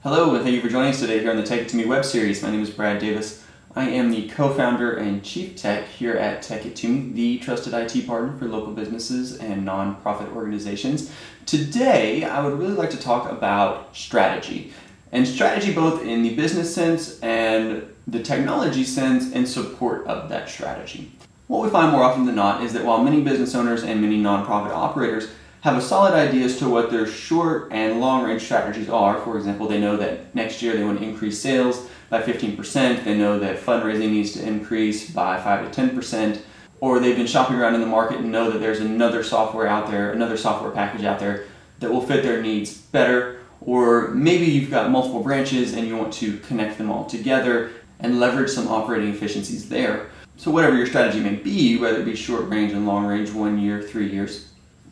Hello, and thank you for joining us today here on the Tech It To Me web series. My name is Brad Davis. I am the co-founder and chief tech here at Tech It To Me, the trusted IT partner for local businesses and nonprofit organizations. Today, I would really like to talk about strategy. And strategy both in the business sense and the technology sense in support of that strategy. What we find more often than not is that while many business owners and many nonprofit operators have a solid idea as to what their short and long range strategies are. For example, they know that next year they want to increase sales by 15%, they know that fundraising needs to increase by 5 to 10%, or they've been shopping around in the market and know that there's another software out there, another software package out there that will fit their needs better, or maybe you've got multiple branches and you want to connect them all together and leverage some operating efficiencies there. So whatever your strategy may be, whether it be short range and long range, 1 year, 3 years,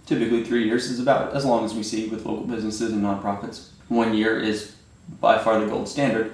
typically 3 years is about as long as we see with local businesses and nonprofits. 1 year is by far the gold standard.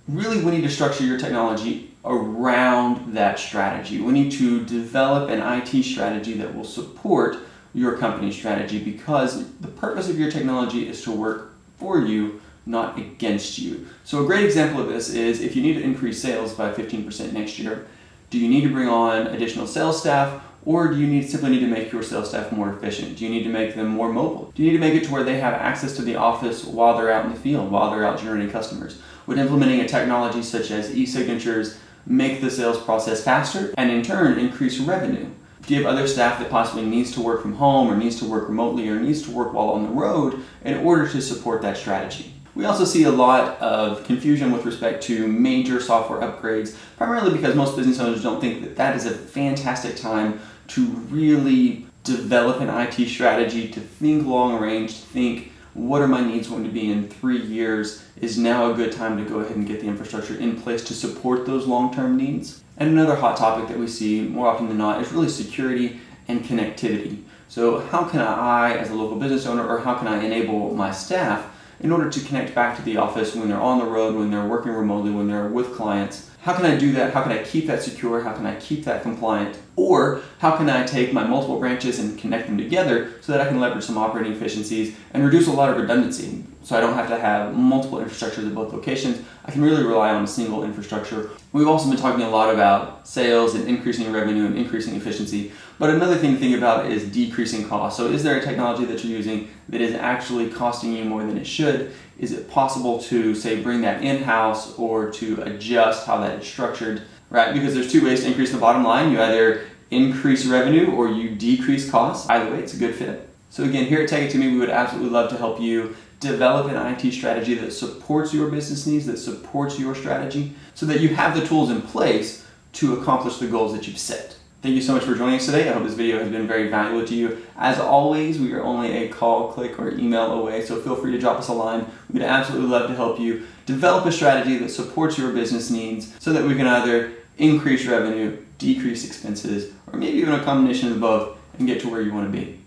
Really, we need to structure your technology around that strategy. We need to develop an IT strategy that will support your company's strategy, because the purpose of your technology is to work for you, not against you. So a great example of this is if you need to increase sales by 15% next year, do you need to bring on additional sales staff? Or do you simply need to make your sales staff more efficient? Do you need to make them more mobile? Do you need to make it to where they have access to the office while they're out in the field, while they're out generating customers? Would implementing a technology such as e-signatures make the sales process faster and in turn increase revenue? Do you have other staff that possibly needs to work from home or needs to work remotely or needs to work while on the road in order to support that strategy? We also see a lot of confusion with respect to major software upgrades, primarily because most business owners don't think that that is a fantastic time to really develop an IT strategy, to think long range, to think what are my needs going to be in 3 years? Is now a good time to go ahead and get the infrastructure in place to support those long-term needs? And another hot topic that we see more often than not is really security and connectivity. So how can I, as a local business owner, or how can I enable my staff in order to connect back to the office when they're on the road, when they're working remotely, when they're with clients? How can I do that? How can I keep that secure? How can I keep that compliant? Or how can I take my multiple branches and connect them together so that I can leverage some operating efficiencies and reduce a lot of redundancy? So I don't have to have multiple infrastructures at both locations. I can really rely on a single infrastructure. We've also been talking a lot about sales and increasing revenue and increasing efficiency. But another thing to think about is decreasing costs. So is there a technology that you're using that is actually costing you more than it should? Is it possible to, say, bring that in-house or to adjust how that is structured, right? Because there's two ways to increase the bottom line. You either increase revenue or you decrease costs. Either way, it's a good fit. So again, here at Tech It To Me, we would absolutely love to help you develop an IT strategy that supports your business needs, that supports your strategy, so that you have the tools in place to accomplish the goals that you've set. Thank you so much for joining us today. I hope this video has been very valuable to you. As always, we are only a call, click, or email away, so feel free to drop us a line. We'd absolutely love to help you develop a strategy that supports your business needs so that we can either increase revenue, decrease expenses, or maybe even a combination of both and get to where you want to be.